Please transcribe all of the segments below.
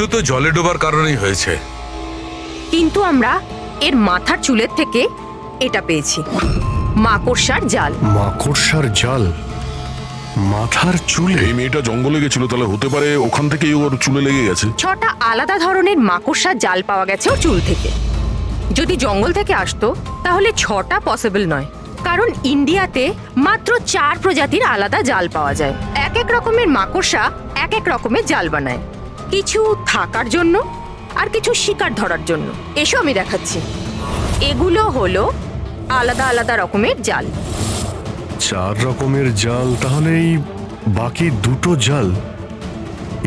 মৃত্যু তো জলে ডোবার কারণেই হয়েছে। কিন্তু আমরা এর মাথার চুলের থেকে এটা পেয়েছি, মাকড়সার জাল। মাকড়সার জাল মাথার চুলে? এই মেয়েটা জঙ্গলে গেছিল, তাহলে হতে পারে ওখান থেকেই ওর চুলে লেগে গেছে। 6টা আলাদা ধরনের মাকড়সার জাল পাওয়া গেছে ওর চুল থেকে। যদি জঙ্গল থেকে আসতো তাহলে 6টা পসিবল নয়, কারণ ইন্ডিয়াতে মাত্র 4 প্রজাতির আলাদা জাল পাওয়া যায়। এক এক রকমের মাকড়সা এক এক রকমের জাল বানায়, কিছু থাকার জন্য আর কিছু শিকার ধরার জন্য। এসো আমি দেখাচ্ছি। এগুলো হলো আলাদা আলাদা রকমের জাল। 4 রকমের জাল, তাহলে এই বাকি 2টো জাল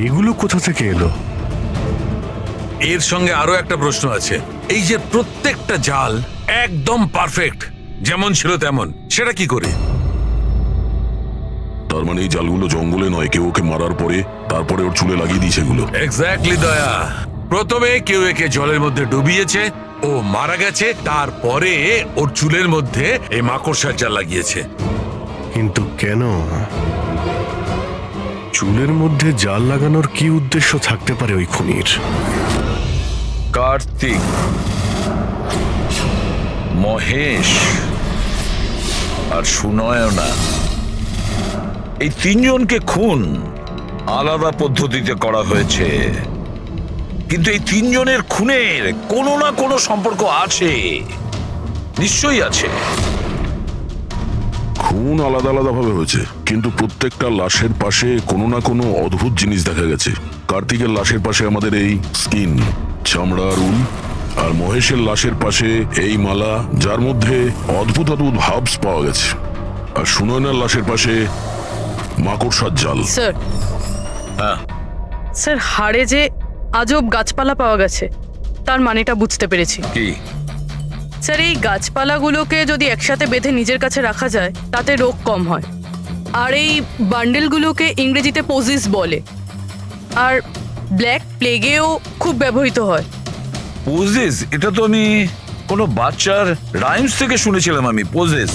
এগুলো কোথা থেকে এলো? এর সঙ্গে আরো একটা প্রশ্ন আছে, এই যে প্রত্যেকটা জাল একদম পারফেক্ট, যেমন ছিল তেমন, সেটা কি করে? তার মানে এই জালগুলো জঙ্গলে নয়, কেউ ওকে মারার পরে তারপরে ওর চুলে লাগিয়ে দিয়েছে এগুলো। এক্স্যাক্টলি দয়া। প্রথমে কেউ একে জলের মধ্যে ডুবিয়েছে, ও মারা গেছে, তারপরে ওর চুলের মধ্যে এই মাকড়সার জাল লাগিয়েছে। কিন্তু কেন? চুলের মধ্যে জাল লাগানোর কি উদ্দেশ্য থাকতে পারে ওই খুনির? কার্তিক, মহেশ আর সুনয়না, এই 3 জনকে খুন আলাদা পদ্ধতিতে করা হয়েছে, কিন্তু এই 3 জনের খুনের কোনো না কোনো সম্পর্ক আছে, নিশ্চয়ই আছে। খুন আলাদা আলাদা ভাবে হয়েছে, কিন্তু প্রত্যেকটা লাশের পাশে কোনো না কোনো অদ্ভুত জিনিস দেখা গেছে। কার্তিকের লাশের পাশে আমাদের এই স্কিন, চামড়ার উল, আর মহেশের লাশের পাশে এই মালা, যার মধ্যে অদ্ভুত অদ্ভুত হার্বস পাওয়া গেছে, আর সুনয়নার লাশের পাশে মাকড়সার জাল। স্যার, হ্যাঁ, স্যার হাড়ে যে আজব গাছপালা পাওয়া গেছে তার মানেটা বুঝতে পেরেছি। কি? স্যার, এই গাছপালাগুলোকে যদি একসাথে বেঁধে নিজের কাছে রাখা যায় তাতে রোগ কম হয়। আর এই বান্ডেলগুলোকে ইংরেজিতে পোজিস বলে, আর ব্ল্যাক প্লেগেও খুব ব্যবহৃত হয়। পোজেস, এটা তো আমি কোনো বাচ্চার রাইমস থেকে শুনেছিলাম। আমি posies,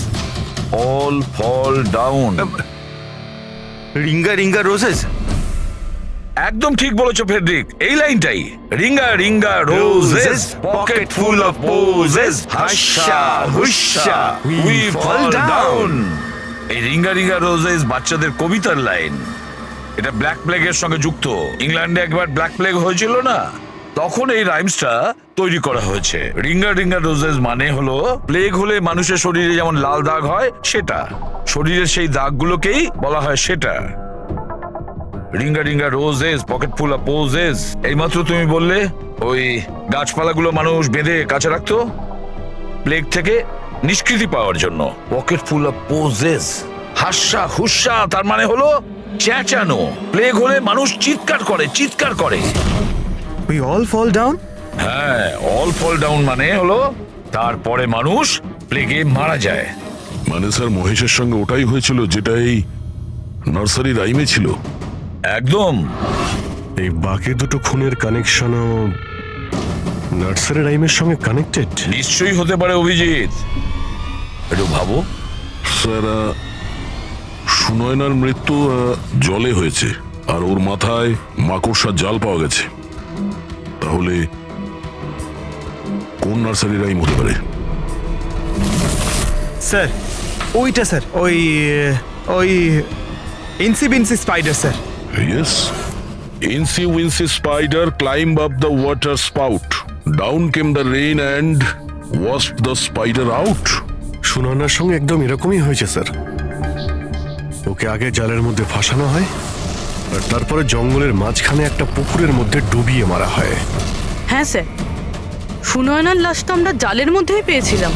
all fall down. Ringa ringa roses. একদম ঠিক বলেছো ফেডরিক, এই লাইনটাই। Ringa ringa roses, pocket full of posies, husha husha we fall down. এই রিঙ্গা রিঙ্গা রোজেস বাচ্চাদের কবিতার লাইন। এটা ব্ল্যাক প্লেগের সঙ্গে যুক্ত। ইংল্যান্ডে একবার ব্ল্যাক প্লেগ হয়েছিল না, তখন এই রাইমসটা তৈরি করা হয়েছে। রিঙ্গা রিঙ্গা রোজেস মানে হলো প্লেগ হলে মানুষের শরীরে যেমন লাল দাগ হয় সেটা, শরীরের সেই দাগগুলোকেই বলা হয় সেটা। Ringa ringa roses, pocket full of poses. এইমাত্র তুমি বললে ওই গাছপালাগুলো মানুষ বেঁধে কাছে রাখতো প্লেগ থেকে নিষ্কৃতি পাওয়ার জন্য। Pocket full of posies, husha হুস্যা, তার মানে হলো চেঁচানো। প্লেগ হলে মানুষ চিৎকার করে, চিৎকার করে। We all fall down. হ্যাঁ, অল ফল ডাউন মানে হলো তারপরে মানুষ প্লেগে মারা যায়। মানে স্যার মহেশের সঙ্গে ওটাই হয়েছিল যেটা এই নার্সারি রাইমে ছিল। একদম। এই বাকি 2টো খুনের কানেকশনও নার্সারি রাইমের সঙ্গে কানেক্টেড? নিশ্চয়ই হতে পারে অভিজিৎ, একটু ভাবো। স্যার সুনয়নার মৃত্যু জলে হয়েছে, আর ওর মাথায় মাকড়সার জাল পাওয়া গেছে। তাহলে কোন নার্সারি রাইম হতে পারে? স্যার ওইটা স্যার, ওই ওই Incy Wincy spider sir. Yes. Incy Wincy spider climbed up the water spout. Down came the rain and washed the spider out. সুনয়নার সঙ্গে একদম এরকমই হয়েছে স্যার। ওকে আগে জালের মধ্যে ফাঁসানো হয়, আর তারপরে জঙ্গলের মাঝখানে একটা পুকুরের মধ্যে ডুবিয়ে মারা হয়। হ্যাঁ স্যার, সুনয়নার লাশ তো আমরা জালের মধ্যেই পেয়েছিলাম।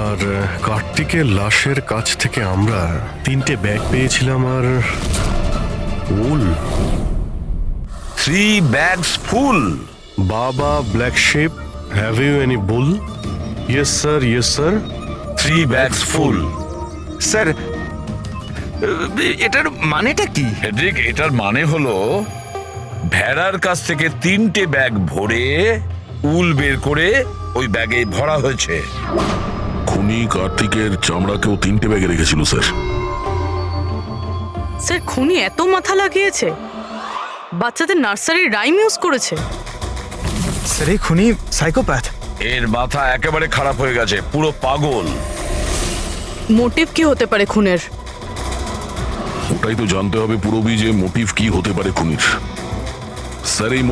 আর কার্তিকের লাশের কাছ থেকে আমরা 3টে ব্যাগ পেয়েছিলাম, আর উল। 3 bags full. বাবা black sheep, have you any wool? Yes sir, yes sir. 3 bags full. Sir এটার মানেটা কি? ফেডরিক, এটার মানে হলো ভেড়ার কাছ থেকে 3টে ব্যাগ ভরে উল বের করে ওই ব্যাগে ভরা হয়েছে। খুনি কার্তিকের চামড়াকেও 3টে ব্যাগে রেখেছিল স্যার। স্যার, খুনি এত মাথা লাগিয়েছে? বাচ্চাদের নার্সারি রাইম ইউজ করেছে। স্যার এই খুনি সাইকোপ্যাথ। এর মাথা একেবারে খারাপ হয়ে গেছে, পুরো পাগল। মোটিভ কি হতে পারে খুনের? ওটাই তো জানতে হবে পুরবি যে মোটিভ কি হতে পারে খুনির। স্যার এই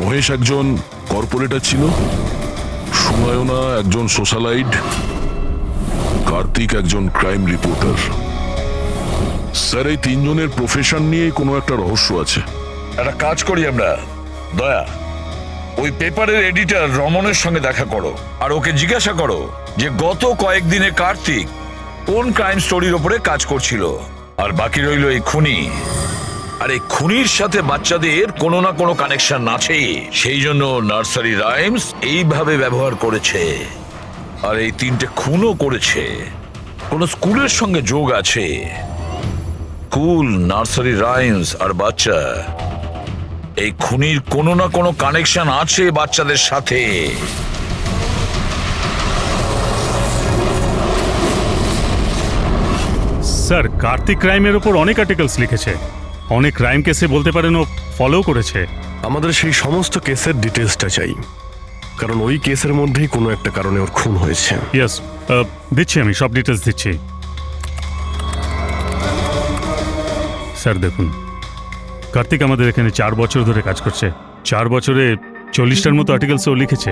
মহেশ একজন কর্পোরেটর ছিল, সুনয়না একজন সোশ্যালাইট, কার্তিক একজন ক্রাইম রিপোর্টার। স্যার এই তিনজনের প্রফেশন নিয়ে কোনো একটা রহস্য আছে। একটা কাজ করি আমরা, দয়া, ওই পেপারের এডিটর রমনের সঙ্গে দেখা করো আর ওকে জিজ্ঞাসা করো যে গত কয়েকদিনে কার্তিক কোন ক্রাইম স্টোরির ওপরে কাজ করছিল। আর বাকি রইল এই খুনি। আর এই খুনির সাথে বাচ্চাদের কোনো না কোনো কানেকশন আছে, সেই জন্য নার্সারি রাইমস এইভাবে ব্যবহার করেছে। আর এই তিনটে খুনও করেছে, কোনো স্কুলের সঙ্গে যোগ আছে। স্কুল, নার্সারি রাইমস আর বাচ্চা, এই খুনির কোনো না কোনো কানেকশন আছে বাচ্চাদের সাথে। স্যার কার্তিক ক্রাইমের ওপর অনেক আর্টিকেলস লিখেছে, অনেক ক্রাইম কেসে বলতে পারেন ও ফলো করেছে। আমাদের সেই সমস্ত কেসের ডিটেলসটা চাই, কারণ ওই কেসের মধ্যেই কোনো একটা কারণে ওর খুন হয়েছে। ইয়েস, দিচ্ছি, আমি সব ডিটেলস দিচ্ছি। স্যার দেখুন, কার্তিক আমাদের এখানে 4 বছর ধরে কাজ করছে। 4 বছরে 40টার মতো আর্টিকেলস ও লিখেছে।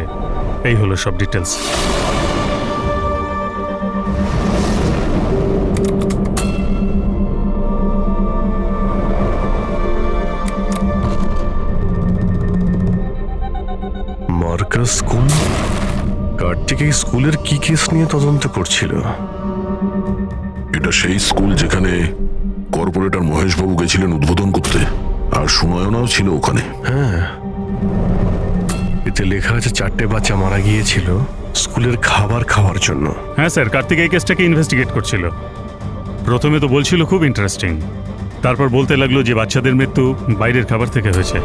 এই হলো সব ডিটেলস। মার্কাস স্কুল, কার্তিক এই স্কুলের কি কেস নিয়ে তদন্ত করছিল? এটা সেই স্কুল যেখানে কর্পোরেটর মহেশবাবু গেছিলেন উদ্বোধন করতে, আর সুনয়নাও ছিল ওখানে। হ্যাঁ, এতে লেখা আছে 4টে বাচ্চা মারা গিয়েছিল স্কুলের খাবার খাওয়ার জন্য। হ্যাঁ স্যার, কার্তিক এই কেসটাকে ইনভেস্টিগেট করছিল। প্রথমে তো বলছিল খুব ইন্টারেস্টিং, তারপর বলতে লাগলো যে বাচ্চাদের মৃত্যু বাইরের খাবার থেকে হয়েছে।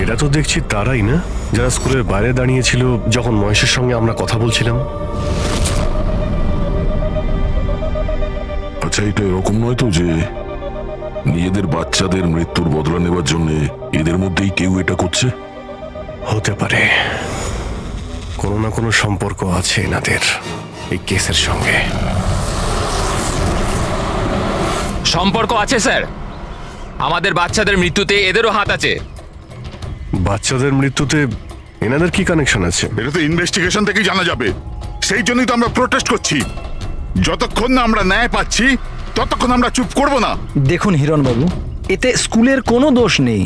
এরা তো দেখছি তারাই না যারা স্কুলের বাইরে দাঁড়িয়েছিল যখন মহেশের সঙ্গে আমরা কথা বলছিলাম। আচ্ছা, এটা এরকম নয় তো যে নিজেদের বাচ্চাদের মৃত্যুর বদলা নেবার জন্য এদের মধ্যেই কেউ এটা করছে? হতে পারে কোনো না কোনো সম্পর্ক আছে এনাদের এই কেসের সঙ্গে। সম্পর্ক আছে স্যার, আমাদের বাচ্চাদের মৃত্যুতে এদেরও হাত আছে। বাচ্চাদের মৃত্যুতে এনাদের কি কানেকশন আছে? এটা তো ইনভেস্টিগেশন থেকেই জানা যাবে। সেই জন্যই তো আমরা প্রোটেস্ট করছি। যতক্ষণ না আমরা ন্যায় পাচ্ছি ততক্ষণ আমরা চুপ করব না। দেখুন হিরণবাবু, এতে স্কুলের কোনো দোষ নেই।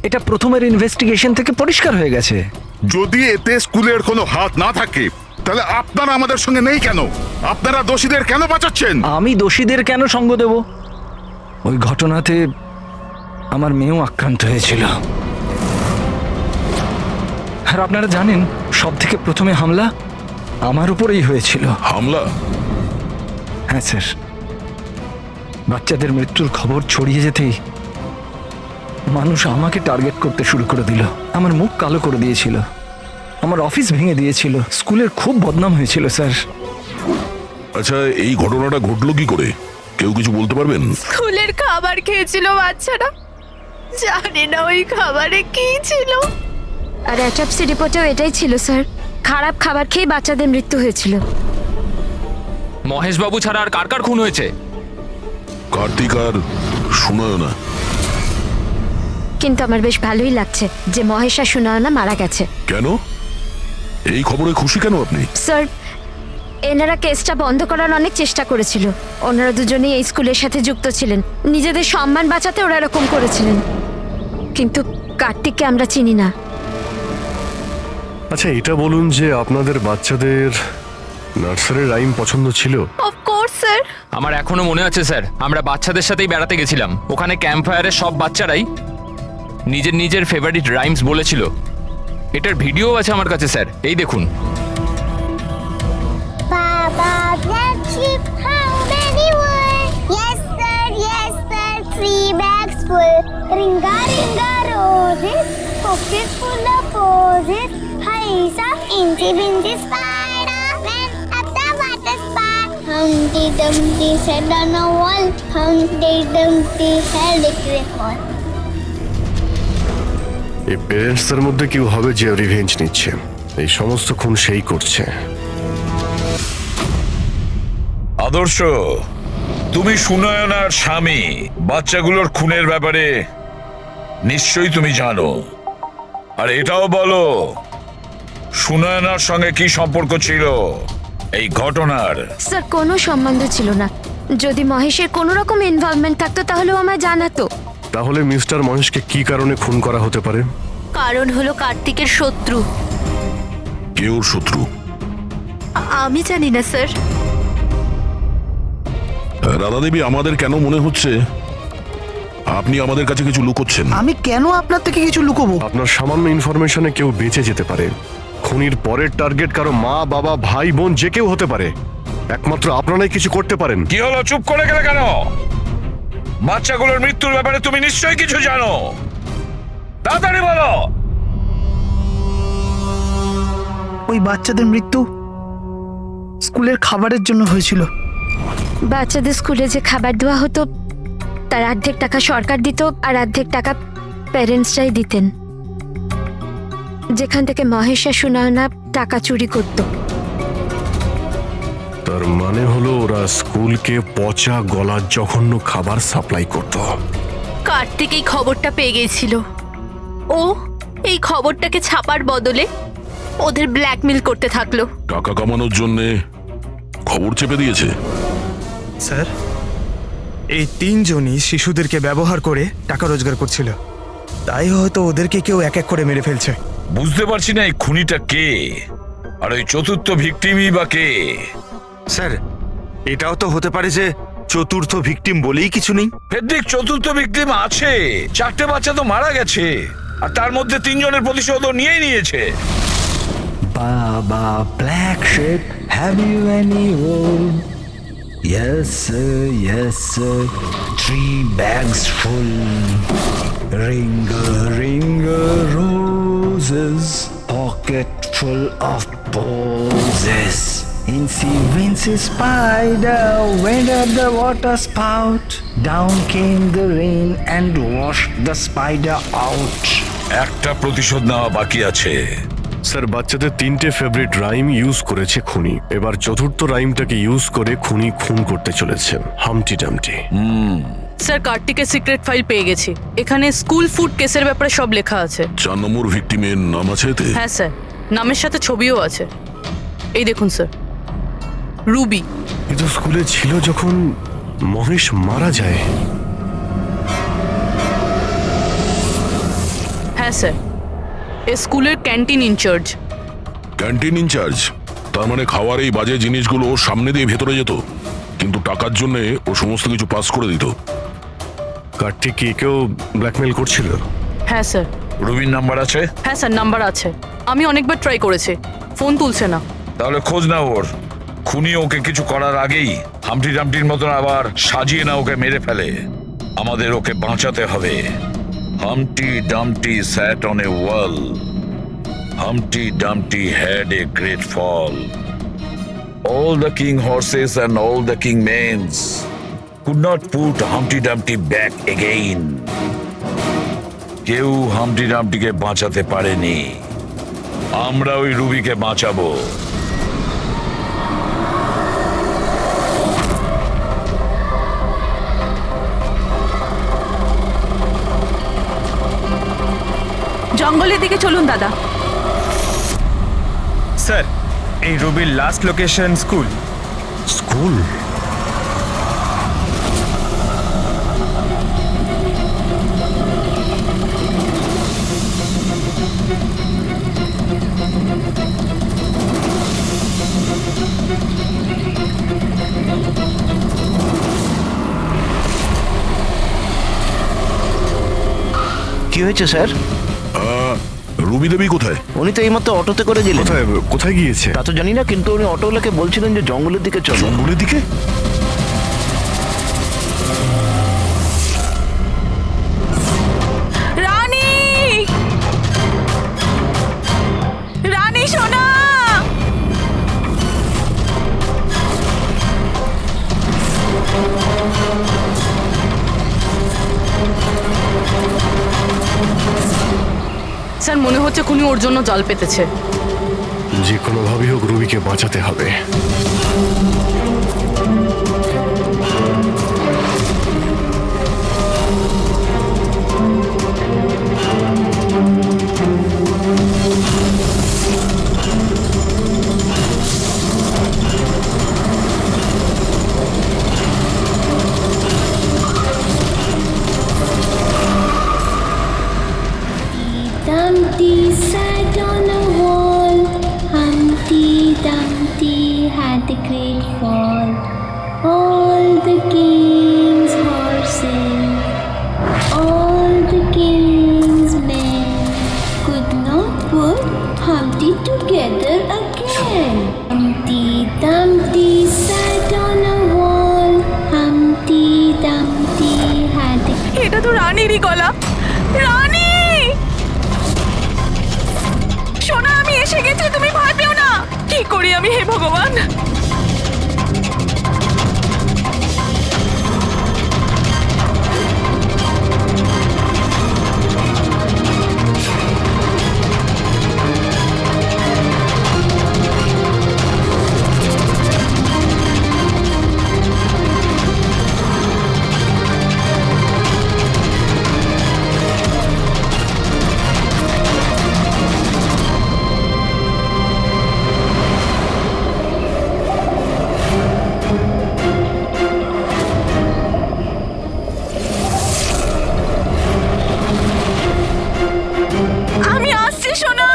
এটা প্রথমের ইনভেস্টিগেশন থেকে পরিষ্কার হয়ে গেছে। যদি এতে স্কুলের কোনো হাত না থাকে তাহলে আপনারা আমাদের সঙ্গে নেই কেন? আপনারা দোষীদের কেন বাঁচাচ্ছেন? আমি দোষীদের কেন সঙ্গ দেব? ওই ঘটনাতে আমার মেয়েও আক্রান্ত হয়েছিল। আর আপনারা জানেন, সব থেকে প্রথমে হামলা আমার উপরেই হয়েছিল। হামলা? হ্যাঁ স্যার, বাচ্চাদের মৃত্যুর খবর ছড়িয়ে যেতেই মানুষ আমাকে টার্গেট করতে শুরু করে দিল। আমার মুখ কালো করে দিয়েছিল, আমার অফিস ভেঙে দিয়েছিল, স্কুলের খুব বদনাম হয়েছিল স্যার। আচ্ছা, এই ঘটনাটা ঘটলো কি করে? কেউ কিছু বলতে পারবেন? স্কুলের খাবার খেয়েছিল বাচ্চারা, জানি না ওই খাবারে কি ছিল। আর অ্যাটপসি রিপোর্টেও এটাই ছিল স্যার, খারাপ খাবার খেয়ে বাচ্চাদের মৃত্যু হয়েছিল। মহেশবাবু ছাড়া আর কার কার খুন হয়েছে? কার্তিক আর সুনয়না। কিন্তু আমার বেশ ভালোই লাগছে যে মহেশ আর সুনয়না মারা গেছে। কেন? এই খবরে খুশি কেন আপনি? স্যার, এনারা কেসটা বন্ধ করার অনেক চেষ্টা করেছিল। ওনারা দুজনেই এই স্কুলের সাথে যুক্ত ছিলেন, নিজেদের সম্মান বাঁচাতে ওরা এরকম করেছিলেন। কিন্তু কার্তিককে আমরা চিনি না। আচ্ছা, এটা বলুন যে আপনাদের বাচ্চাদের নার্সারি রাইম পছন্দ ছিল? Of course sir. আমার এখনো মনে আছে স্যার, আমরা বাচ্চাদের সাথেই বেড়াতে গেছিলাম। ওখানে ক্যাম্প ফায়ারে সব বাচ্চারাই নিজের নিজের ফেভারিট রাইমস বলেছিল। এটার ভিডিও আছে আমার কাছে স্যার, এই দেখুন। Baba, black sheep, how many were? Yes sir, 3 bags full. Ringa, ringa, roses, pocket full of posies. Hi, sa, incy, bincy, spider, went up the water spout. Humpty Dumpty sat on a wall. Humpty Dumpty had a great fall. এই প্যারেন্টসদের মধ্যে কেউ হবে যে revenge নিচ্ছে। এই সমস্ত খুন সেই করছে। আদর্শ, তুমি সুনয়নার স্বামী। বাচ্চাগুলোর খুনের ব্যাপারে নিশ্চয়ই তুমি জানো। আর এটাও বলো, সুনয়নার সঙ্গে কি সম্পর্ক ছিল এই ঘটনার? স্যার কোনো সম্বন্ধ ছিল না। যদি মহেশের কোনো রকম ইনভলভমেন্ট থাকতো তাহলে ও আমায় জানাতো। তাহলে মিস্টার মহেশকে কি কারণে খুন করা হতে পারে? কারণ হলো কার্তিকের শত্রু। কে ওর শত্রু? আমি জানি না স্যার। রাধা দেবী, আমাদের কেন মনে হচ্ছে আপনি আমাদের কাছে কিছু লুকোচ্ছেন? আমি কেন আপনার থেকে কিছু লুকোবো? আপনার সামান্য ইনফরমেশনে কেউ বেঁচে যেতে পারে। খুনির পরের টার্গেট কারো মা, বাবা, ভাই, বোন যে কেউ হতে পারে। একমাত্র আপনারাই কিছু করতে পারেন। কি হলো, চুপ করে গেলে কেন? বাচ্চাগুলোর মৃত্যুর ব্যাপারে তুমি নিশ্চয়ই কিছু জানো। তাড়াতাড়ি বলো। ওই বাচ্চাদের মৃত্যু স্কুলের খাবারের জন্য হয়েছিল। বাচ্চাদের স্কুলে যে খাবার দেওয়া হতো তার অর্ধেক টাকা সরকার দিত আর অর্ধেক টাকা প্যারেন্টসরাই দিতেন, যেখান থেকে মহেশ আর সুনয়না টাকা চুরি করত। তার মানে হলো ওরা স্কুলকে পচা গলা জঘন্য খাবার সাপ্লাই করত। কার্তিক এই খবরটা পেয়ে গিয়েছিল। ও এই খবরটাকে ছাপার বদলে ওদের ব্ল্যাকমেল করতে থাকলো। টাকা কামানোর জন্য খবর চেপে দিয়েছে। স্যার, এই তিনজনই শিশুদেরকে ব্যবহার করে টাকা রোজগার করছিল। তাই হয়তো ওদেরকে কেউ এক এক করে মেরে ফেলছে। বুঝতে পারছি না এই খুনিটা কে, আর ওই চতুর্থ ভিকটিমই বা কে? স্যার, এটাও তো হতে পারে যে চতুর্থ ভিকটিম বলেই কিছু নেই। ফেডরিক, চতুর্থ ভিকটিম আছে। 4টে বাচ্চা তো মারা গেছে, আর তার মধ্যে 3 জনের প্রতিশোধও নিয়েই নিয়েছে। বাবা, black sheep, have you any wool? Yes sir, yes sir, 3 bags full. Ringer roses, pocket full of posies. Incy Wincy spider went up the water spout. Down came the rain and washed the spider out. একটা প্রতিশোধ নেওয়া বাকি আছে। Sir, বাচ্চাদের 3টে favourite rhyme use করেছে খুনি। এবার চতুর্থ রাইমটাকে ইউজ করে খুনি খুন করতে চলেছে, হামটি ডামটি। স্যার, কার্তিকের সিক্রেট ফাইল পেয়ে গেছি। এখানে স্কুল ফুড কেসের ব্যাপারে সব লেখা আছে। 4 নম্বর ভিকটিমের নাম আছে এতে? হ্যাঁ স্যার, নামের সাথে ছবিও আছে। এই দেখুন স্যার, রুবি। কিন্তু স্কুলে ছিল যখন মহেশ মারা যায়। হ্যাঁ স্যার, এ স্কুলের ক্যান্টিন ইনচার্জ। Canteen in charge? তার মানে খাওয়ার এই বাজে জিনিসগুলো ওর সামনে দিয়ে ভেতরে যেত, কিন্তু টাকার জন্য ও সমস্ত কিছু পাস করে দিত। কার্তিক কি কেউ ব্ল্যাকমেল করছিল? হ্যাঁ স্যার। রুবির নাম্বার আছে? হ্যাঁ স্যার, নাম্বার আছে। আমি অনেকবার ট্রাই করেছি, ফোন তুলছে না। তাহলে খোঁজ না ওর। খুনি ওকে কিছু করার আগেই হামটি ডামটির মতন আবার সাজিয়ে না ওকে মেরে ফেলে। আমাদের ওকে বাঁচাতে হবে। Humpty Dumpty sat on a wall. Humpty Dumpty had a great fall. All the king horses and all the king mains could not put Humpty Dumpty back again. কেউ হামটি ডামটিকে বাঁচাতে পারেনি। আমরা ওই রুবিকে বাঁচাবো। জঙ্গলের দিকে চলুন দাদা। স্যার, এই রুবির লাস্ট লোকেশন স্কুল। স্কুল? কি হয়েছে স্যার? রুবি দেবী কোথায়? উনি তো এইমাত্র অটোতে করে গেলেন। কোথায় গিয়েছে তা তো জানি না, কিন্তু উনি অটোওয়ালাকে বলছিলেন যে জঙ্গলের দিকে চলো। জঙ্গলের দিকে? রানী, রানী সোনা, স্যার মনে হচ্ছে খুনি ওর জন্য জাল পেতেছে। যে কোনোভাবেই হোক রুবিকে বাঁচাতে হবে। Dumpty sat on a wall. Humpty Dumpty had a great fall. All the king's horses, all the king's men could not put Humpty together again. Humpty Dumpty sat on a wall. Humpty Dumpty had a এটা তো রানীরই গলা। রানী, সোনা আমি এসে গেছি, তুমি ভয় পেও না। কি করি আমি, হে ভগবান। আমি আসছি সোনা।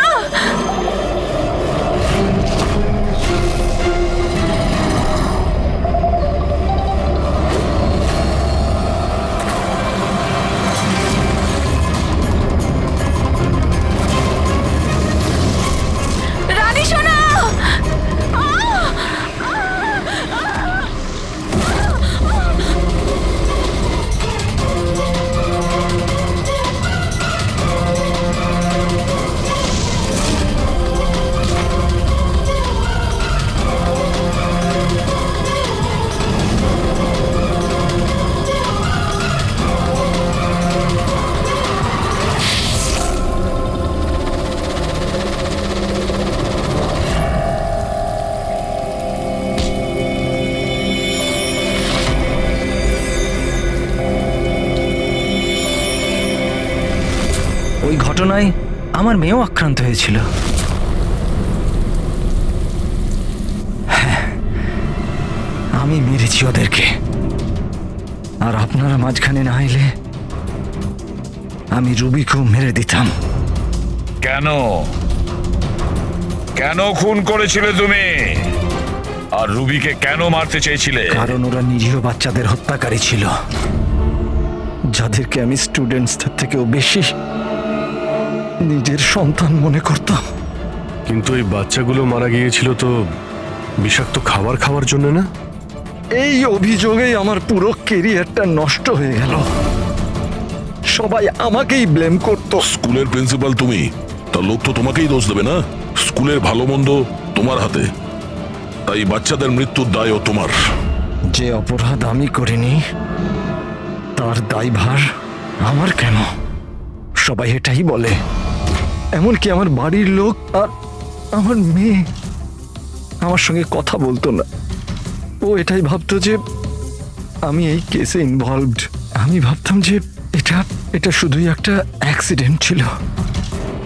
রানী সোনা। ওই ঘটনায় আমার মেয়েও আক্রান্ত হয়েছিল। হ্যাঁ, আমি মেরেছি ওদেরকে, আর আপনারা মাঝখানে না এলে আমি রুবিকেও মেরে দিতাম। কেন কেন খুন করেছিলে তুমি? আর রুবিকে কেন মারতে চেয়েছিলে? কারণ ওরা নিরীহ বাচ্চাদের হত্যাকারী ছিল, যাদেরকে আমি স্টুডেন্টসদের থেকেও বেশি নিজের সন্তান মনে করতাম। কিন্তু এই বাচ্চাগুলো মারা গিয়েছিল তো বিষাক্ত খাবার খাওয়ার জন্য না? এই অভিযোগেই আমার পুরো কেরিয়ারটা নষ্ট হয়ে গেল। সবাই আমাকেই ব্লেম করতো। স্কুলের প্রিন্সিপাল তুমি, তা লোক তো তোমাকেই দোষ দেবে না? স্কুলের ভালো মন্দ তোমার হাতে, তাই বাচ্চাদের মৃত্যুর দায়ও তোমার। যে অপরাধ আমি করিনি তার দায়ভার আমার কেন? সবাই এটাই বলে, এমনকি আমার বাড়ির লোক আর আমার মেয়ে আমার সঙ্গে কথা বলতো না। ও এটাই ভাবতো যে আমি এই কেসে ইনভলভড। আমি ভাবতাম যে এটা শুধুই একটা অ্যাক্সিডেন্ট ছিল,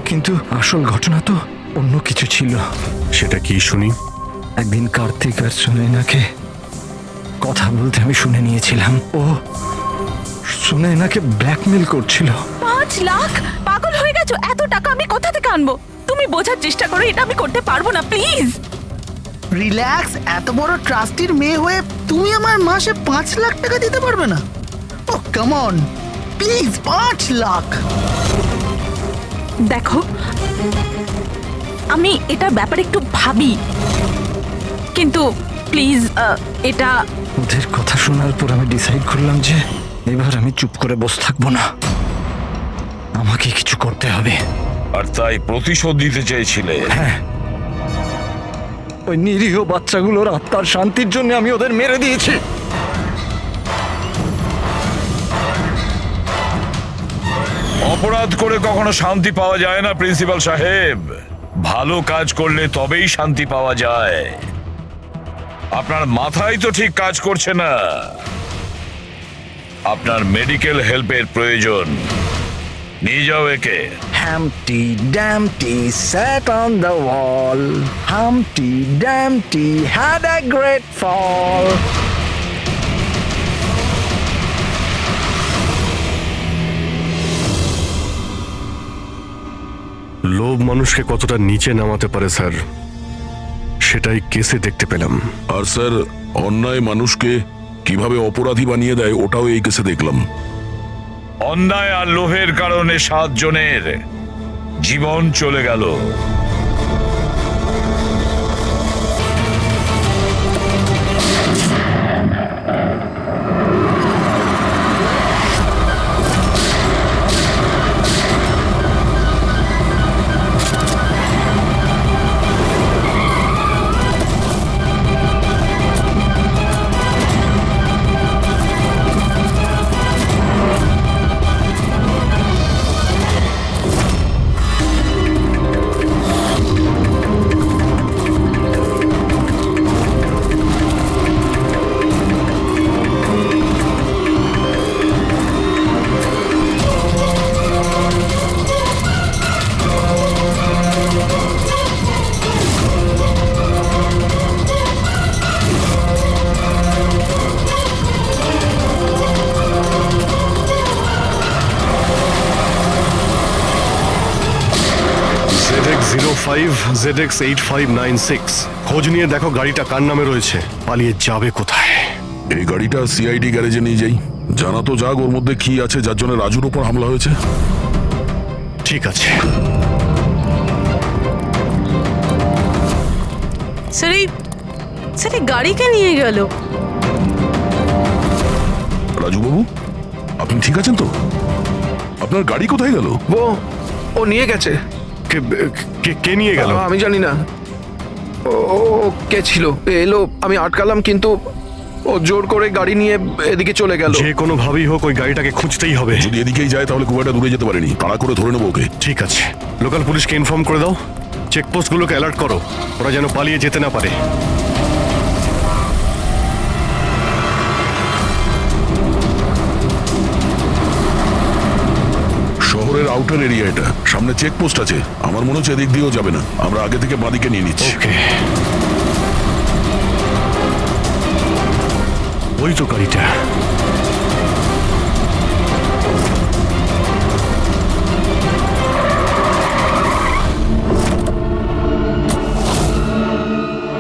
কিন্তু আসল ঘটনা তো অন্য কিছু ছিল। সেটা কি শুনি? একদিন কার্তিক আর সুনয়নাকে কথা বলতে আমি শুনে নিয়েছিলাম। ও সুনয়নাকে ব্ল্যাকমেল করছিল। 5 লাখ? পাগল হয়ে গেছো? এত টাকা আমি কোথা থেকে আনবো? তুমি বোঝার চেষ্টা করো, এটা আমি করতে পারবো না, প্লিজ। রিল্যাক্স, এত বড় ট্রাস্টির মেয়ে হয়ে তুমি আমার মাসে 5 লাখ টাকা দিতে পারবে না? ও কাম অন, প্লিজ 5 লাখ। দেখো, আমি এটার ব্যাপারে একটু ভাবি, কিন্তু প্লিজ এটা। ওদের কথা শোনার পর আমি ডিসাইড করলাম যে এবার আমি চুপ করে বসে থাকবো না, আমাকে কিছু করতে হবে। আর তাই প্রতিশোধ দিতে চেয়েছিলে? হ্যাঁ, ওই নিরীহ বাচ্চাগুলোর আত্মার শান্তির জন্য আমি ওদের মেরে দিয়েছি। অপরাধ করে কখনো শান্তি পাওয়া যায় না প্রিন্সিপাল সাহেব। ভালো কাজ করলে তবেই শান্তি পাওয়া যায়। আপনার মাথায় তো ঠিক কাজ করছে না। আপনার মেডিকেল হেল্পের প্রয়োজন। নিয়ে যাও একে। Humpty Dumpty sat on the wall. Humpty Dumpty had a great fall. লোভ মানুষকে কতটা নিচে নামাতে পারে স্যার, সেটাই কেসে দেখতে পেলাম। আর স্যার, অন্যায় মানুষকে কিভাবে অপরাধী বানিয়ে দেয় ওটাও এই কেসে দেখলাম। অন্যায় আর লোভের কারণে 7 জনের জীবন চলে গেল। ZX8596 খোঁজ নিয়ে দেখো গাড়িটা কার নামে রয়েছে, পালিয়ে যাবে কোথায়। এই গাড়িটা সিআইডি গ্যারেজে নিয়ে যাই, জানা তো যাক ওর মধ্যে কি আছে যার জন্য রাজুর উপর হামলা হয়েছে। ঠিক আছে। স্যার এই গাড়িকে নিয়ে গেল। রাজু বাবু, আপনি ঠিক আছেন তো? আপনার গাড়ি কোথায় গেল? ও নিয়ে গেছে। কে নিয়ে গেল? আমি জানি না। ও কে ছিল, এলো, আমি আটকালাম, কিন্তু ও জোর করে গাড়ি নিয়ে এদিকে চলে গেল। যে কোনো ভাবেই হোক ওই গাড়িটাকে খুঁজতেই হবে। যদি এদিকেই যায় তাহলে খুব একটা দূরে যেতে পারেনি, তাড়া করে ধরে নেবো ওকে। ঠিক আছে, লোকাল পুলিশকে ইনফর্ম করে দাও, চেকপোস্টগুলোকে অ্যালার্ট করো, ওরা যেন পালিয়ে যেতে না পারে। শহরের আউটার এরিয়া এটা, সামনে চেকপোস্ট আছে। আমার মনে হচ্ছে এদিক দিয়েও যাবে না, আমরা আগে থেকে বাদিকে নিয়ে নিচ্ছি। ওই তো গাড়িটা।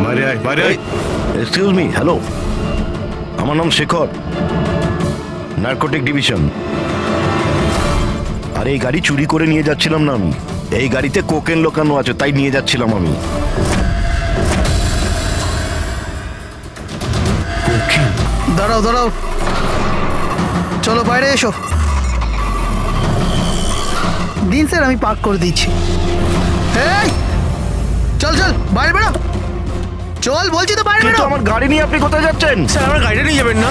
বাইরে আয়, বাইরে আয়। এক্সকিউজ মি, হ্যালো, আমার নাম শেখর, নার্কোটিক ডিভিশন। আর এই গাড়ি চুরি করে নিয়ে যাচ্ছিলাম না আমি, এই গাড়িতে কোকেন লোকানো আছে, তাই নিয়ে যাচ্ছিলাম আমি। দাঁড়াও দাঁড়াও, চলো বাইরে এসো। দিন স্যার, আমি পার্ক করে দিচ্ছি। এই চল চল, বাইরে বেরো, চল বলছি তো, বাইরে বেরো। আমার গাড়ি নিয়ে আপনি কোথায় যাচ্ছেন? স্যার, আমার গাড়িটা নিয়ে যাবেন না।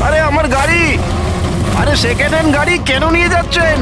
আরে আমার গাড়ি, আরে সেকেন্ড হ্যান্ড গাড়ি কেন নিয়ে যাচ্ছেন?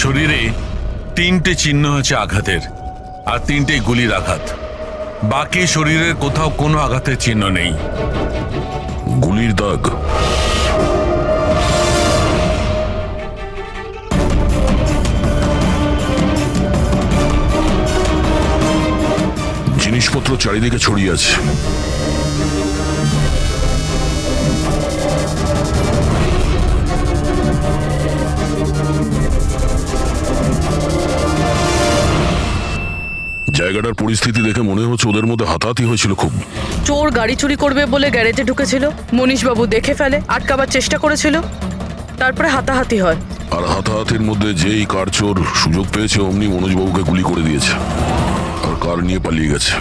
শরীরে 3টে চিহ্ন আছে আঘাতের, আর 3টেই গুলির আঘাত। বাকি শরীরের কোথাও কোনো আঘাতের চিহ্ন নেই। গুলির দাগ? জিনিসপত্র চারিদিকে ছড়িয়ে আছে। জায়গাটার পরিস্থিতি দেখে মনে হচ্ছে ওদের মধ্যে হাতাহাতি হয়েছিল খুব। চোর গাড়ি চুরি করবে বলে গ্যারেজে ঢুকেছিল, মনীশবাবু দেখে ফেলে, আটকাবার চেষ্টা করেছিল, তারপরে হাতাহাতি হয়। আর হাতাহাতির মধ্যে যেই কার চোর সুযোগ পেয়েছে অমনি মনোজবাবুকে গুলি করে দিয়েছে আর কার নিয়ে পালিয়ে গেছে।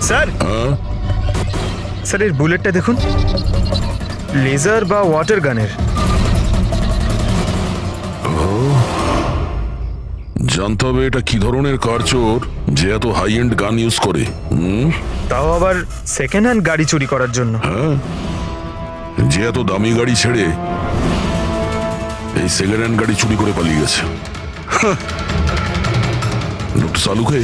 স্যার, স্যার এর বুলেটটা দেখুন, লেজার বা ওয়াটার গানের। জানতে হবে এটা কি ধরনের কার চোর যে এত হাই এন্ড গান ইউজ করে। তাও আবার সেকেন্ড হ্যান্ড গাড়ি চুরি করার জন্য। হ্যাঁ, যে এত দামি গাড়ি ছেড়ে এই সেকেন্ড হ্যান্ড গাড়ি চুরি করে পালিয়ে গেছে। সালুকে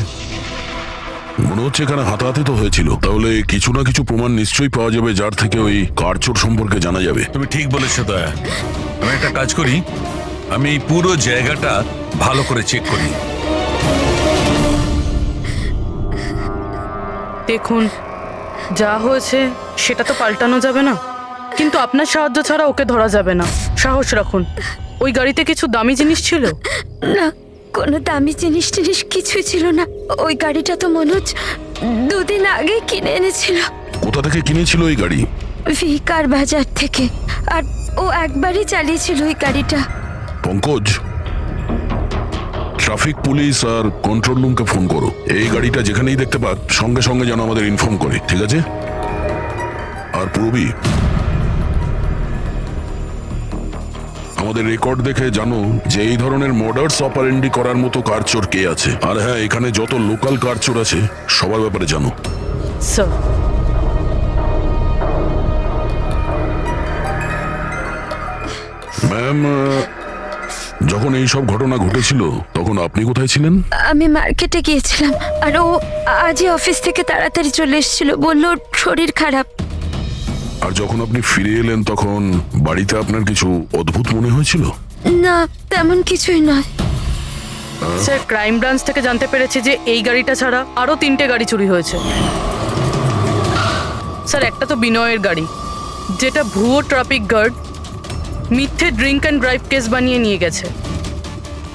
মনে হচ্ছে এখানে হাতাহাতি তো হয়েছিল, তাহলে কিছু না কিছু প্রমাণ নিশ্চয়ই পাওয়া যাবে যার থেকে ওই কার চোর সম্পর্কে জানা যাবে। তুমি ঠিক বলেছো দয়া। আমি একটা কাজ করি, আমি এই পুরো জায়গাটা ভালো করে চেক করি। দেখুন, যা হয়েছে সেটা তো পাল্টানো যাবে না, কিন্তু আপনার সাহায্য ছাড়া ওকে ধরা যাবে না। সাহস রাখুন। ওই গাড়িতে কিছু দামি জিনিস ছিল? না, কোনো দামি জিনিস কিছুই ছিল না। ওই গাড়িটা তো মনোজ 2 দিন আগে কিনে এনেছিল। কোথা থেকে কিনেছিল ওই গাড়ি? ভিকার বাজার থেকে। আর ও একবারই চালিয়েছিল ওই গাড়িটা। পঙ্কজ, ট্রাফিক পুলিশ আর কন্ট্রোল রুমকে ফোন করো। এই গাড়িটা যেখানেই দেখতে পাক সঙ্গে সঙ্গে যেন আমাদের ইনফর্ম করে, ঠিক আছে? আর পূরবী, আমাদের রেকর্ড দেখে জানো যে এই ধরনের মর্ডার্স অপারেন্ডি করার মতো কার চোর কে আছে। আর হ্যাঁ, এখানে যত লোকাল কার চোর আছে সবার ব্যাপারে জানো। স্যার, ম্যাম, যখন এই সব ঘটনা ঘটেছিল তখন আপনি কোথায় ছিলেন? আমি মার্কেটে গিয়েছিলাম, আর ও আজই অফিস থেকে তাড়াতাড়ি চলে এসেছিল। বলল ওর শরীর খারাপ। আর যখন আপনি ফিরে এলেন তখন বাড়িতে আপনার কিছু অদ্ভুত মনে হয়েছিল? না, তেমন কিছুই নয়। স্যার, ক্রাইম ব্রাঞ্চ থেকে জানতে পেরেছি যে এই গাড়িটা ছাড়া আরো 3টে গাড়ি চুরি হয়েছে। স্যার, একটা তো বিনয়ের গাড়ি, যেটা ভুয়ো ট্রাফিক গার্ড মিথ্যে ড্রিঙ্ক অ্যান্ড ড্রাইভ কেস বানিয়ে নিয়ে গেছে,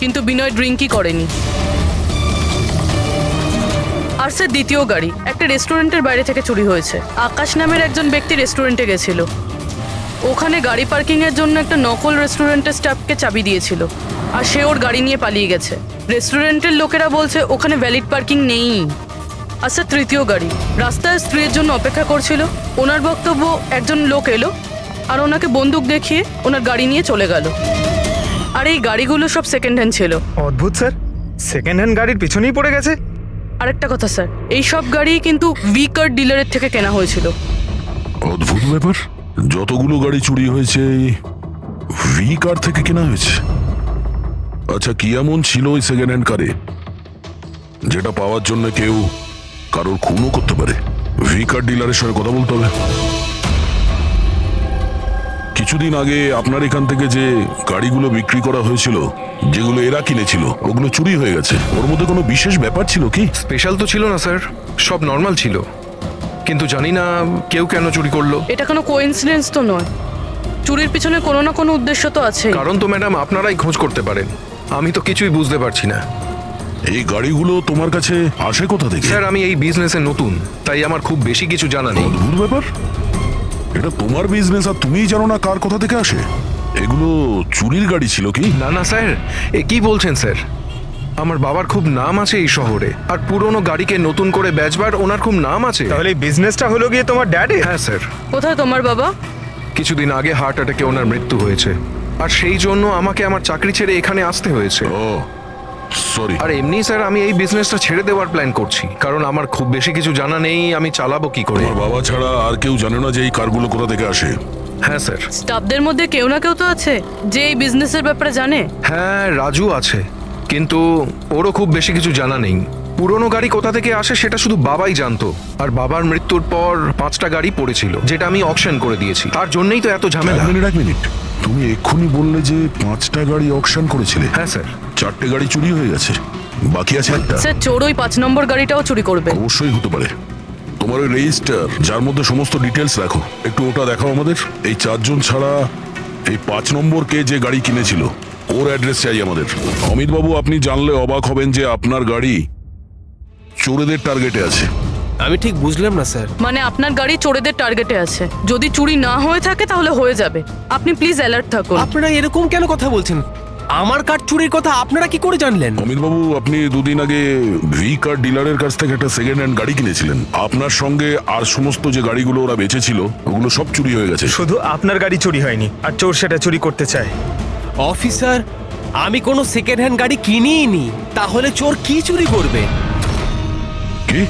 কিন্তু বিনয় ড্রিঙ্কই করেনি। আর স্যার, দ্বিতীয় গাড়ি একটা রেস্টুরেন্টের বাইরে থেকে চুরি হয়েছে। আকাশ নামের একজন ব্যক্তি রেস্টুরেন্টে গেছিল, ওখানে গাড়ি পার্কিং এর জন্য একটা নকল রেস্টুরেন্টের স্টাফকে চাবি দিয়েছিল, আর সে ওর গাড়ি নিয়ে পালিয়ে গেছে। রেস্টুরেন্টের লোকেরা বলছে ওখানে ভ্যালিড পার্কিং নেই। আর স্যার, তৃতীয় গাড়ি রাস্তায় স্ত্রীর জন্য অপেক্ষা করছিল। ওনার বক্তব্য একজন লোক এলো আর ওনাকে বন্দুক দেখিয়ে ওনার গাড়ি নিয়ে চলে গেল। আর এই গাড়িগুলো সব সেকেন্ড হ্যান্ড ছিল। অদ্ভুত স্যার, সেকেন্ড হ্যান্ড গাড়ির পিছনেই পড়ে গেছে। আরেকটা কথা স্যার, এই সব গাড়ি কিন্তু ভিকার ডিলারের থেকে কেনা হয়েছিল। অদ্ভুত ব্যাপার, যতগুলো গাড়ি চুরি হয়েছে ভি কার থেকে কেনা হয়েছে। আচ্ছা, কি এমন ছিল ওই সেকেন্ড হ্যান্ড কারে যেটা পাওয়ার জন্য কেউ কারোর খুনও করতে পারে? ভি কার ডিলারের সঙ্গে কথা বলতে হবে। কিছুদিন আগে আপনার এখান থেকে যে গাড়িগুলো বিক্রি করা হয়েছিল, যেগুলো এরা কিনেছিল, ওগুলো চুরি হয়ে গেছে। ওর মধ্যে কোনো বিশেষ ব্যাপার ছিল কি? স্পেশাল তো ছিল না স্যার, সব নর্মাল ছিল, কিন্তু জানি না কেউ কেন চুরি করলো। এটা কোনো কোইন্সিডেন্স তো নয়, চুরির পিছনে কোনো না কোনো উদ্দেশ্য তো আছে। কারণ তো ম্যাডাম আপনারাই খোঁজ করতে পারেন, আমি তো কিছুই বুঝতে পারছি না। এই গাড়িগুলো তোমার কাছে আসে কোথা থেকে? স্যার, আমি এই বিজনেসে নতুন, তাই আমার খুব বেশি কিছু জানা নেই। অদ্ভুত ব্যাপার, এটা তোমার বিজনেস আর তুমিই জানো না কার কোথা থেকে আসে? এগুলো চুরির গাড়ি ছিল কি? না না স্যার, এ কি বলছেন স্যার? আমার বাবার খুব নাম আছে এই শহরে, আর পুরনো গাড়িকে নতুন করে বেচবার ওনার খুব নাম আছে। তাহলে এই বিজনেসটা হলো গিয়ে তোমার ড্যাডি? হ্যাঁ স্যার। কোথায় তোমার বাবা? কিছুদিন আগে হার্ট অ্যাটাকে ওনার মৃত্যু হয়েছে, আর সেই জন্য আমাকে আমার চাকরি ছেড়ে এখানে আসতে হয়েছে। ও সরি। আর এমনি স্যার, আমি এই বিজনেসটা ছেড়ে দেওয়ার প্ল্যান করছি, কারণ আমার খুব বেশি কিছু জানা নেই, আমি চালাবো কি করে। তোমার বাবা ছাড়া আর কেউ জানে না যে এই কারগুলো কোথা থেকে আসে? হ্যাঁ স্যার। স্টাফদের মধ্যে কেউ না কেউ তো আছে যে এই বিজনেসের ব্যাপারে জানে। হ্যাঁ, রাজু আছে, কিন্তু ওরও খুব বেশি কিছু জানা নেই। পুরনো গাড়ি কোথা থেকে আসে সেটা শুধু বাবাই জানতো। আর বাবার মৃত্যুর পর 5টা গাড়ি পড়েছিল, যেটা আমি অকশন করে দিয়েছি। তার জন্যই তো এত ঝামেলা। এক মিনিট, তুমি এক্ষুনি বললে যে 5টা গাড়ি অকশন করেছিলে। হ্যাঁ স্যার। 4টে গাড়ি চুরি হয়ে গেছে, বাকি আছে একটা। স্যার চোর ওই 5 নম্বর গাড়িটাও চুরি করবে। অবশ্যই হতে পারে। তোমার ওই রেজিস্টার যার মধ্যে সমস্ত ডিটেলস রাখো, একটু ওটা দেখাও আমাদের। এই 4 জন ছাড়া এই 5 নম্বর কে যে গাড়ি কিনেছিল ওর অ্যাড্রেস চাই আমাদের। অমিত বাবু, আপনি জানলে অবাক হবেন যে আপনার গাড়ি চোরেদের টার্গেটে আছে। আমি ঠিক বুঝলাম না স্যার। মানে আপনার গাড়ি চোরেদের টার্গেটে আছে। যদি চুরি না হয়ে থাকে তাহলে হয়ে যাবে। আপনি প্লিজ অ্যালার্ট থাকুন। আপনারা এরকম কেন কথা বলছেন? আমার কার চুরির কথা আপনারা কি করে জানলেন? অমিত বাবু, আপনি 2 দিন আগে ভি কার ডিলারের কাছ থেকে একটা সেকেন্ড হ্যান্ড গাড়ি কিনেছিলেন। আপনার সঙ্গে আর সমস্ত যে গাড়িগুলো ওরা বেচেছিল ওগুলো সব চুরি হয়ে গেছে। শুধু আপনার গাড়ি চুরি হয়নি, আর চোর সেটা চুরি করতে চায়। অফিসার, আমি কোনো সেকেন্ড হ্যান্ড গাড়ি কিনিই নি, তাহলে চোর কি চুরি করবে? কি?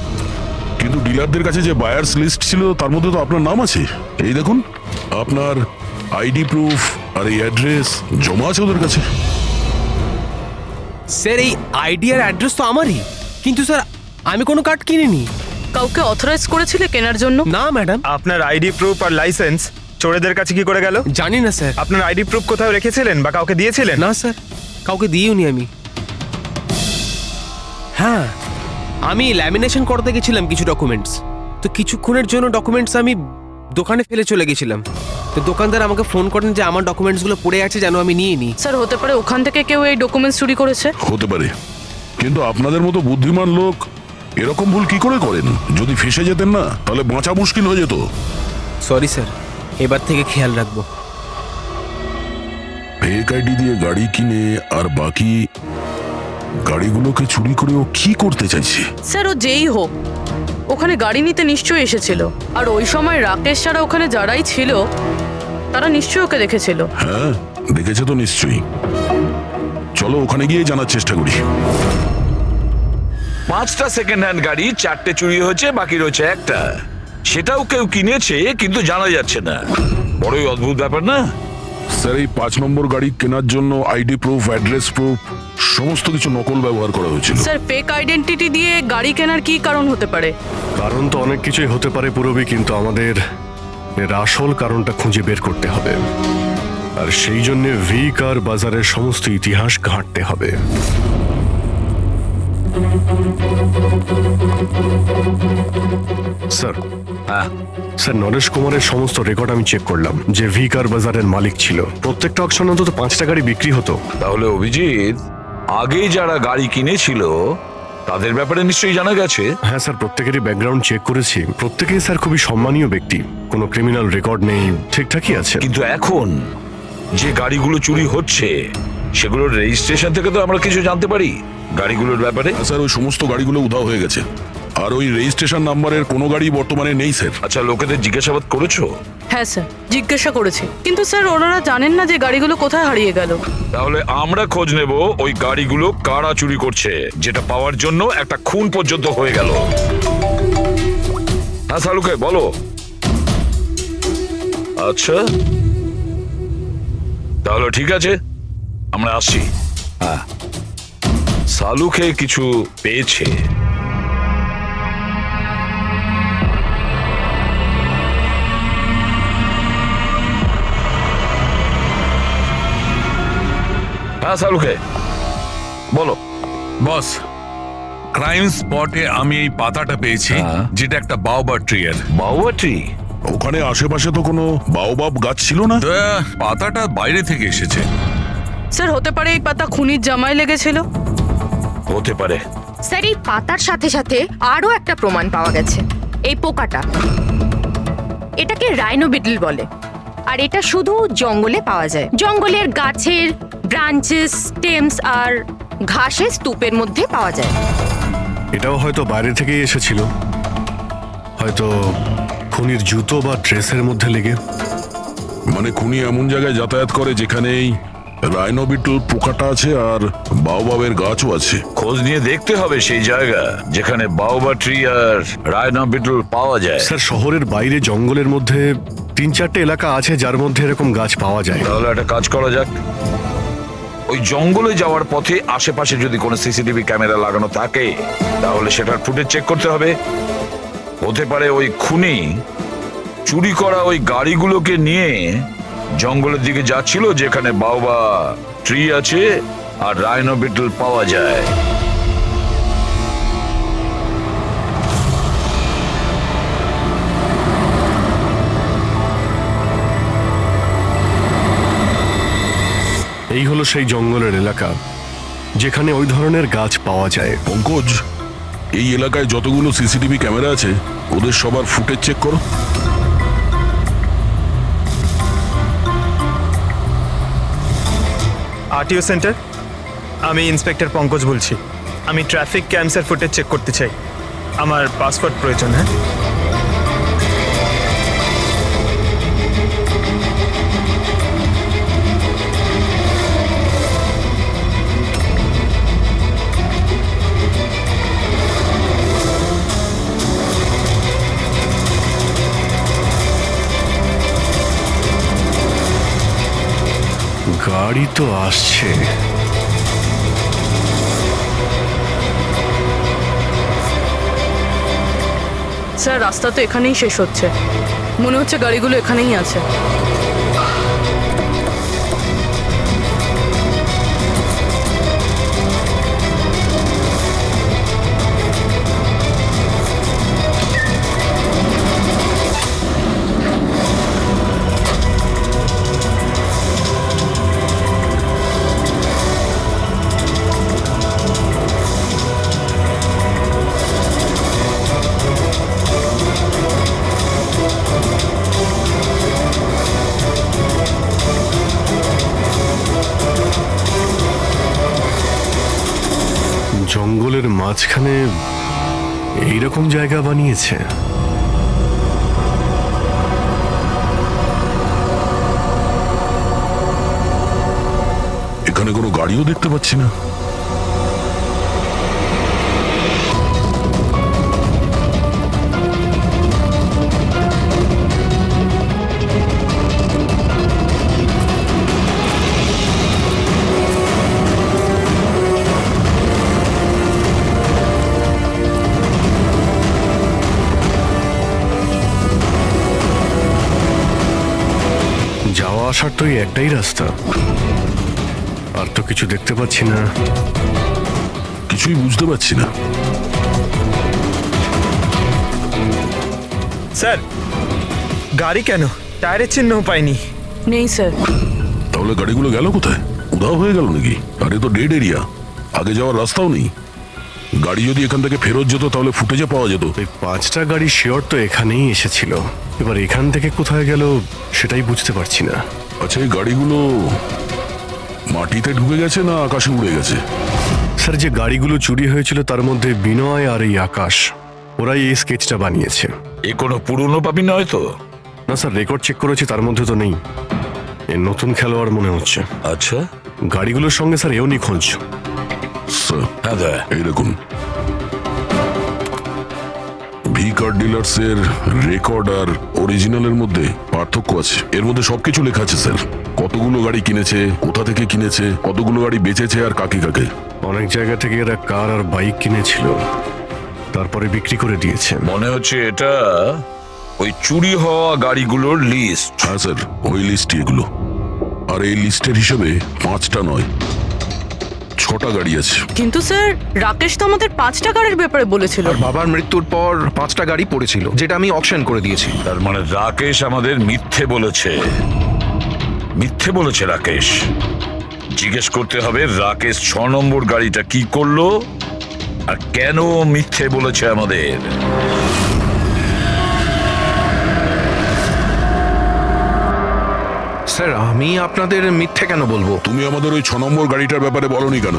কিন্তু ডিলারদের কাছে যে বায়ার্স লিস্ট ছিল তার মধ্যে তো আপনার নাম আছে। এই দেখুন, আপনার আইডি প্রুফ আর এই অ্যাড্রেস জমা আছে ওদের কাছে। স্যার, এই আইডি আর অ্যাড্রেস তো আমারই, কিন্তু স্যার আমি কোনো কার্ড কিনিনি। কাউকে অথরাইজ করেছিলে কেনার জন্য? না ম্যাডাম। আপনার আইডি প্রুফ আর লাইসেন্স চোরেদের কাছে কি করে গেল? জানি না স্যার। আপনার আইডি প্রুফ কোথাও রেখেছিলেন বা কাউকে দিয়েছিলেন? না স্যার, কাউকে দিইওনি আমি। হ্যাঁ, আমি ল্যামিনেশন করতে গেছিলাম কিছু ডকুমেন্টস, তো কিছুক্ষণের জন্য ডকুমেন্টস আমি দোকানে ফেলে চলে গেছিলাম। তো দোকানদার আমাকে ফোন করেন যে আমার ডকুমেন্টসগুলো পড়ে আছে, যেন আমি নিয়ে নিই। স্যার হতে পারে ওখান থেকে কেউ এই ডকুমেন্টস চুরি করেছে। হতে পারে, কিন্তু আপনাদের মতো বুদ্ধিমান লোক এরকম ভুল কি করে করেন? যদি ফেসে যেতেন না তাহলে বাঁচা মুশকিল হয়ে যেত। সরি স্যার, এবার থেকে খেয়াল রাখবো। ফেক আইডি দিয়ে গাড়ি কিনে আর বাকি গাড়িগুলোকে চুরি করে ও কি করতে চাইছে? স্যার ও যেই হোক, ওখানে গাড়ি নিতে নিশ্চয়ই এসেছিল। আর ওই সময় রাকেশ ছাড়া ওখানে যারাই ছিল তারা নিশ্চয়ই ওকে দেখেছিল। হ্যাঁ, দেখেছে তো নিশ্চয়ই। চলো ওখানে গিয়ে জানার চেষ্টা করি। 5টা সেকেন্ড হ্যান্ড গাড়ি, 4টে চুরি হয়েছে, বাকি রয়েছে একটা। সেটাও কেউ কিনেছে কিন্তু জানা যাচ্ছে না। বড়ই অদ্ভুত ব্যাপার না? স্যার, এই 5 নম্বর গাড়ি কেনার জন্য আইডি প্রুফ, অ্যাড্রেস প্রুফ সমস্ত কিছু নকল ব্যবহার করা হয়েছিল। স্যার ফেক আইডেন্টিটি দিয়ে গাড়ি কেনার কি কারণ হতে পারে? কারণ তো অনেক কিছুই হতে পারে পুরবি, কিন্তু আমাদের এর আসল কারণটা খুঁজে বের করতে হবে। আর সেই জন্য ভি কার বাজারের সমস্ত ইতিহাস ঘাঁটতে হবে। স্যার, স্যার নরেশ কুমারের সমস্ত রেকর্ড আমি চেক করলাম, যে ভি কার বাজারের মালিক ছিল। প্রত্যেকটা অকশনে অন্তত 5টা গাড়ি বিক্রি হতো। তাহলে অভিজিৎ, আগে যারা গাড়ি কিনেছিল তাদের ব্যাপারে নিশ্চয়ই জানা গেছে। হ্যাঁ স্যার, প্রত্যেকেরই ব্যাকগ্রাউন্ড চেক করেছি। প্রত্যেকেই স্যার খুবই সম্মানীয় ব্যক্তি, কোনো ক্রিমিনাল রেকর্ড নেই, ঠিকঠাকই আছে। কিন্তু এখন যে গাড়িগুলো চুরি হচ্ছে সেগুলোর রেজিস্ট্রেশন থেকে তো আমরা কিছু জানতে পারি গাড়িগুলোর ব্যাপারে। স্যার, ওই সমস্ত গাড়িগুলো উধাও হয়ে গেছে, আর ওই রেজিস্ট্রেশন নাম্বারের কোনো গাড়ি বর্তমানে নেই স্যার। আচ্ছা, লোকেদের জিজ্ঞাসাবাদ করেছো? হ্যাঁ স্যার, জিজ্ঞাসা করেছি, কিন্তু স্যার ওনারা জানেন না যে গাড়িগুলো কোথায় হারিয়ে গেল। তাহলে আমরা খোঁজ নেব ওই গাড়িগুলো কারা চুরি করছে, যেটা পাওয়ার জন্য একটা খুন পর্যন্ত হয়ে গেল। হ্যাঁ সালুকে বলো। আচ্ছা তাহলে ঠিক আছে, আমরা আসছি। হ্যাঁ, সালুকে কিছু পেয়েছে। হ্যাঁ সালুকে বলো। বস, ক্রাইম স্পটে আমি এই পাতাটা পেয়েছি, যেটা একটা বাওবা ট্রি এর। বাওবা ট্রি? ওখানে আশেপাশে তো কোনো বাওবাব গাছ ছিল না। পাতাটা বাইরে থেকে এসেছে। স্যার হতে পারে এই পাতা খুনির জামায় লেগেছিল। হতে পারে। স্যার এই পাতার সাথে সাথে আরো একটা প্রমাণ পাওয়া গেছে, এই পোকাটা। এটাকে রাইনো বিটল বলে, আর এটা শুধু জঙ্গলে পাওয়া যায়। জঙ্গলের গাছের ব্রাঞ্চেস, স্টেমস আর ঘাসের স্তূপের মধ্যে পাওয়া যায়। এটাও হয়তো বাইরে থেকেই এসেছিল, হয়তো খুনির জুতো বা ড্রেসের মধ্যে লেগে। মানে খুনি এমন জায়গায় যাতায়াত করে যেখানেই রাইনো বিটল পোকাটা আছে আর বাওবাবের গাছও আছে। খোঁজ নিয়ে দেখতে হবে সেই জায়গা যেখানে বাওবা ট্রি আর রাইনো বিটল পাওয়া যায়। স্যার, শহরের বাইরে জঙ্গলের মধ্যে 3-4টে এলাকা আছে যার মধ্যে এরকম গাছ পাওয়া যায়। তাহলে একটা কাজ করা যাক, ওই জঙ্গলে যাওয়ার পথে আশেপাশে যদি কোনো সিসিটিভি ক্যামেরা লাগানো থাকে তাহলে সেটার ফুটেজ চেক করতে হবে। হতে পারে ওই খুনি চুরি করা ওই গাড়িগুলোকে নিয়ে জঙ্গলের দিকে যাচ্ছিল যেখানে বাওবা ট্রি আছে আর রাইনো বিটল পাওয়া যায়। এই হলো সেই জঙ্গলের এলাকা যেখানে ওই ধরনের গাছ পাওয়া যায়। পঙ্কজ, এই এলাকায় যতগুলো সিসিটিভি ক্যামেরা আছে ওদের সবার ফুটেজ চেক করো। আরটিও সেন্টার, আমি ইন্সপেক্টর পঙ্কজ বলছি। আমি ট্রাফিক ক্যামসের ফুটেজ চেক করতে চাই। আমার পাসপোর্ট প্রয়োজন। হ্যাঁ, গাড়ি তো আসছে। স্যার রাস্তা তো এখানেই শেষ হচ্ছে, মনে হচ্ছে গাড়িগুলো এখানেই আছে। জঙ্গলের মাঝখানে এইরকম জায়গা বানিয়েছে। এখানে কোনো গাড়িও দেখতে পাচ্ছি না। যাওয়া আসার তো এই একটাই রাস্তা, আর তো কিছু দেখতে পাচ্ছি না। কিছুই বুঝতে পারছি না। স্যার গাড়ি কেন? টায়ারের চিহ্নও পাইনি। নেই স্যার। তাহলে গাড়িগুলো গেল কোথায়? উধাও হয়ে গেল নাকি? আরে তো ডেড এরিয়া, আগে যাওয়ার রাস্তাও নেই। গাড়ি যদি এখান থেকে ফেরত যেত তাহলে ফুটেজে পাওয়া যেত। এই 5টা গাড়ি শিওর তো এখানেই এসেছিল, এবার এখান থেকে কোথায় গেল সেটাই বুঝতে পারছি না। আচ্ছা, এই গাড়িগুলো মাটিতে ঢুকে গেছে না আকাশে উড়ে গেছে? স্যার, যে গাড়িগুলো চুরি হয়েছিল তার মধ্যে বিনয় আর এই আকাশ, ওরাই এই স্কেচটা বানিয়েছে। এ কোনো পুরনো পাপি নয় তো? না স্যার, রেকর্ড চেক করেছি, তার মধ্যে তো নেই। এ নতুন খেলোয়াড় মনে হচ্ছে। আচ্ছা, গাড়িগুলোর সঙ্গে স্যার এও নিখোঁজ। হ্যাঁ, এই দেখুন, ভি কার ডিলার্স এর রেকর্ড আর অরিজিনালের মধ্যে পার্থক্য আছে। এর মধ্যে সবকিছু লেখা আছে স্যার, কতগুলো গাড়ি কিনেছে, কোথা থেকে কিনেছে, কতগুলো গাড়ি বেচেছে আর কাকে কাকে। অনেক জায়গা থেকে এরা কার আর বাইক কিনেছিল, তারপরে বিক্রি করে দিয়েছে। মনে হচ্ছে এটা ওই চুরি হওয়া গাড়িগুলোর লিস্ট। হ্যাঁ স্যার, ওই লিস্টই এগুলো। আর এই লিস্টের হিসেবে 5টা নয়, 6টা গাড়ি আছে। কিন্তু স্যার রাকেশ তো আমাদের 5টা গাড়ির ব্যাপারে বলেছিল। আর বাবার মৃত্যুর পর 5টা গাড়ি পড়েছিল, যেটা আমি অকশন করে দিয়েছি। তার মানে রাকেশ আমাদের মিথ্যে বলেছে। মিথ্যে বলেছে রাকেশ। জিজ্ঞেস করতে হবে রাকেশ 6 নম্বর গাড়িটা কি করলো আর কেন মিথ্যে বলেছে আমাদের। স্যার, আমি আপনাদের মিথ্যে কেন বলবো? তুমি আমাদের ওই 6 নম্বর গাড়িটার ব্যাপারে বলনি কেন?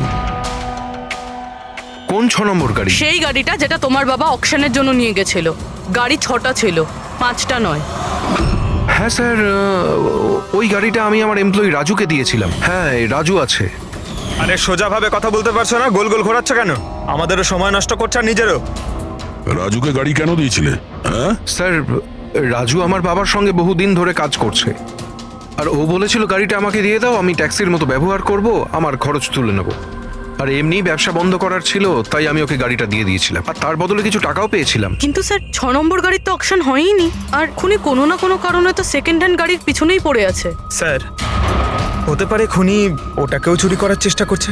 কোন 6 নম্বর গাড়ি? সেই গাড়িটা যেটা তোমার বাবা অকশনের জন্য নিয়ে গেছিল। গাড়ি 6টা ছিল, 5টা নয়। হ্যাঁ স্যার, ওই গাড়িটা আমি আমার এমপ্লয়ি রাজুকে দিয়েছিলাম। হ্যাঁ, রাজু আছে। আরে সোজাভাবে কথা বলতে পারছো না? গোল গোল ঘোরাচ্ছ কেন? আমাদেরও সময় নষ্ট করছো আর নিজেরও। রাজুকে গাড়ি কেন দিয়েছিলে? হ্যাঁ স্যার, রাজু আমার বাবার সঙ্গে বহুদিন ধরে কাজ করছে। আর ও বলেছিল গাড়িটা আমাকে দিয়ে দাও, আমি ট্যাক্সির মতো ব্যবহার করব, আমার খরচ তুলে নেব। আর এমনি ব্যবসা বন্ধ করার ছিল, তাই আমি ওকে গাড়িটা দিয়ে দিয়েছিলাম, আর তার বদলে কিছু টাকাও পেয়েছিলাম। কিন্তু স্যার 6 নম্বর গাড়ির তো অকশন হয়নি, আর খুনি কোনো না কোনো কারণে তো সেকেন্ড হ্যান্ড গাড়ির পিছনেই পড়ে আছে। স্যার, হতে পারে খুনি ওটাকেও চুরি করার চেষ্টা করছে।